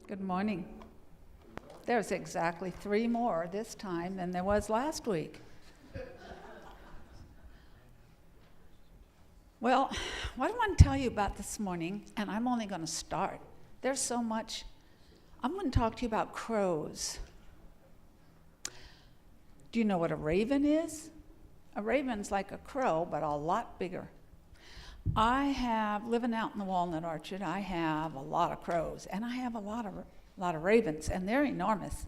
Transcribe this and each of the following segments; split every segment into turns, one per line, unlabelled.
Good morning. There's exactly 3 more this time than there was last week. Well, what I want to tell you about this morning, and I'm only going to start. There's so much. I'm going to talk to you about crows. Do you know what a raven is? A raven's like a crow, but a lot bigger. Living out in the walnut orchard, I have a lot of crows, and I have a lot of ravens, and they're enormous.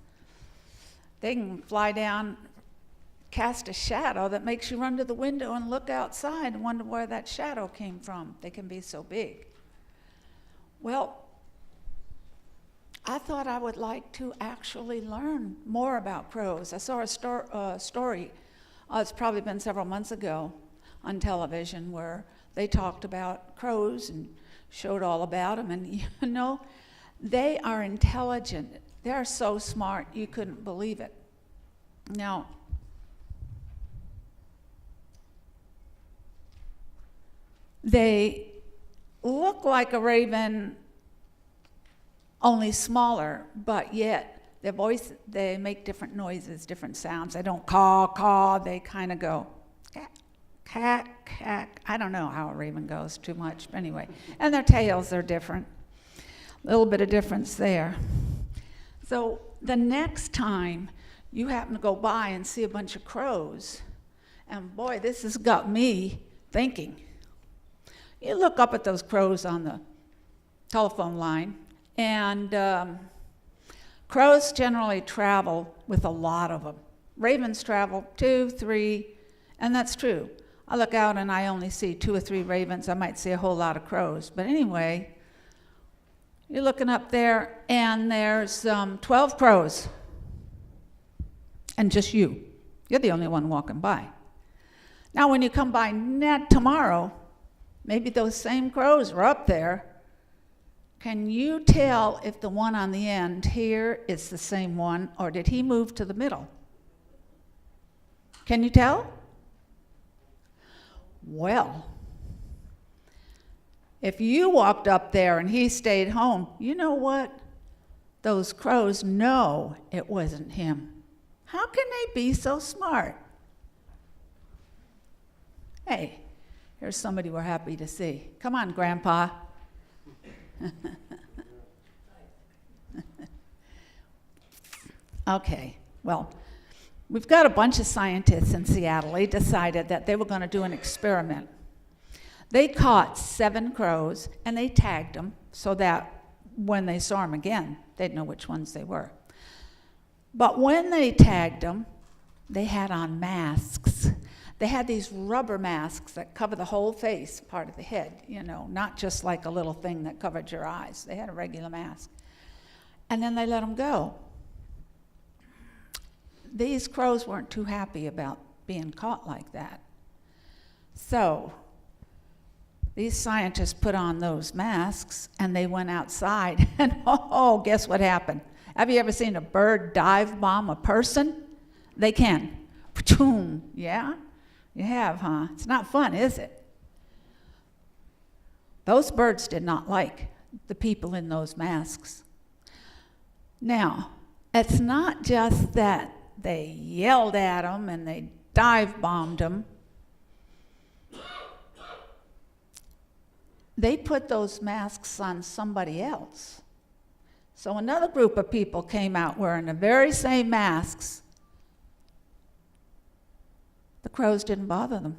They can fly down, cast a shadow that makes you run to the window and look outside and wonder where that shadow came from. They can be so big. Well, I thought I would like to actually learn more about crows. I saw a story, it's probably been several months ago, on television where they talked about crows and showed all about them. And you know, they are intelligent. They're so smart, you couldn't believe it. Now, they look like a raven, only smaller, but yet they make different noises, different sounds. They don't caw, caw, they kind of go cack, cack. I don't know how a raven goes too much, but anyway. And their tails are different. A little bit of difference there. So the next time you happen to go by and see a bunch of crows, and boy, this has got me thinking. You look up at those crows on the telephone line, and crows generally travel with a lot of them. Ravens travel 2, 3, and that's true. I look out and I only see 2 or 3 ravens. I might see a whole lot of crows. But anyway, you're looking up there, and there's 12 crows, and just you. You're the only one walking by. Now, when you come by tomorrow, maybe those same crows are up there. Can you tell if the one on the end here is the same one, or did he move to the middle? Can you tell? Well, if you walked up there and he stayed home, you know what? Those crows know it wasn't him. How can they be so smart? Hey, here's somebody we're happy to see. Come on, Grandpa. Okay, well, we've got a bunch of scientists in Seattle. They decided that they were going to do an experiment. They caught 7 crows, and they tagged them so that when they saw them again, they'd know which ones they were. But when they tagged them, they had on masks. They had these rubber masks that cover the whole face, part of the head, you know, not just like a little thing that covered your eyes. They had a regular mask. And then they let them go. These crows weren't too happy about being caught like that. So these scientists put on those masks, and they went outside, and oh, guess what happened? Have you ever seen a bird dive bomb a person? They can. Patoom. Yeah? You have, huh? It's not fun, is it? Those birds did not like the people in those masks. Now, it's not just that they yelled at them and they dive bombed them. They put those masks on somebody else. So another group of people came out wearing the very same masks. The crows didn't bother them.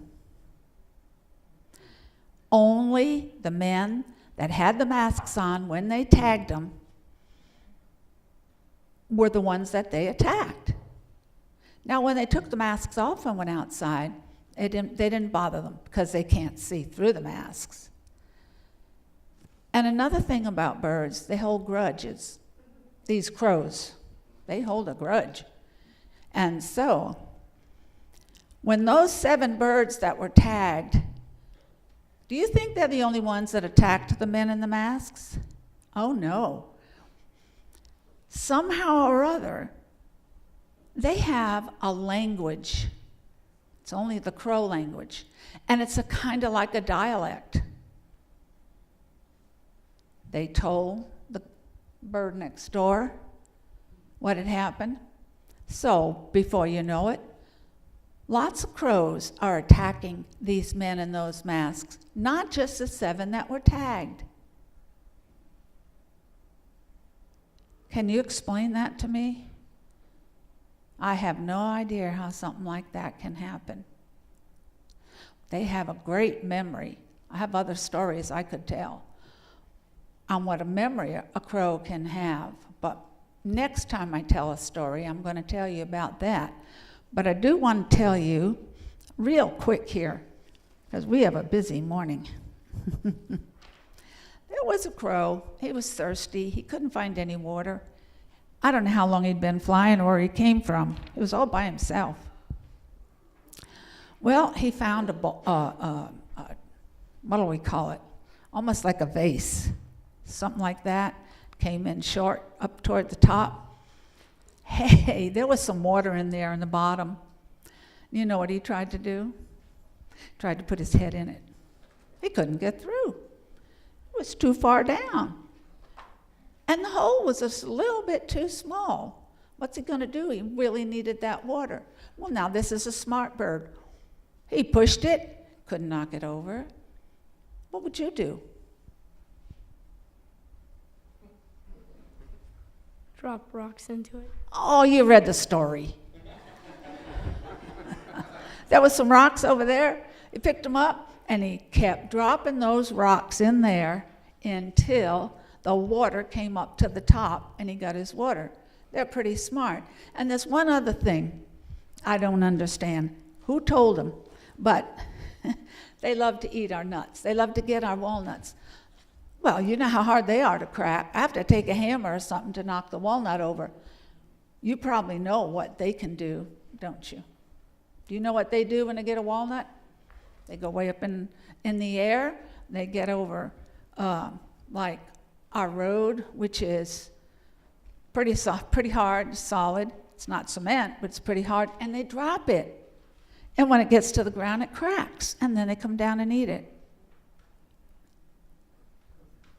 Only the men that had the masks on when they tagged them were the ones that they attacked. Now, when they took the masks off and went outside, they didn't bother them because they can't see through the masks. And another thing about birds, they hold grudges. These crows, they hold a grudge. And so, when those 7 birds that were tagged, do you think they're the only ones that attacked the men in the masks? Oh, no. Somehow or other, they have a language. It's only the crow language. And it's a kind of like a dialect. They told bird next door what had happened. So before you know it, lots of crows are attacking these men in those masks, not just the 7 that were tagged. Can you explain that to me? I have no idea how something like that can happen. They have a great memory. I have other stories I could tell on what a memory a crow can have, but next time I tell a story, I'm going to tell you about that. But I do want to tell you real quick here, because we have a busy morning. There was a crow. He was thirsty. He couldn't find any water. I don't know how long he'd been flying or where he came from. He was all by himself. Well, he found what do we call it? Almost like a vase, something like that. Came in short up toward the top. Hey, there was some water in there in the bottom. You know what he tried to do? Tried to put his head in it. He couldn't get through. It was too far down. And the hole was just a little bit too small. What's he going to do? He really needed that water. Well, now this is a smart bird. He pushed it, couldn't knock it over. What would you do?
Drop rocks into it.
Oh, you read the story. There was some rocks over there. He picked them up, and he kept dropping those rocks in there until the water came up to the top, and he got his water. They're pretty smart. And there's one other thing I don't understand. Who told them? But they love to eat our nuts. They love to get our walnuts. Well, you know how hard they are to crack. I have to take a hammer or something to knock the walnut over. You probably know what they can do, don't you? Do you know what they do when they get a walnut? They go way up in the air. They get over like our road, which is pretty soft, pretty hard, solid. It's not cement, but it's pretty hard. And they drop it. And when it gets to the ground, it cracks. And then they come down and eat it.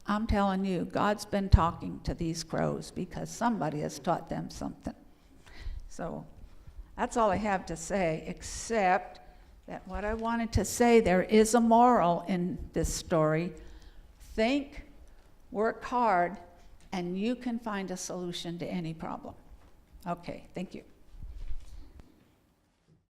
I'm telling you, God's been talking to these crows because somebody has taught them something. So that's all I have to say, except that what I wanted to say, there is a moral in this story. Think, work hard, and you can find a solution to any problem. Okay, thank you.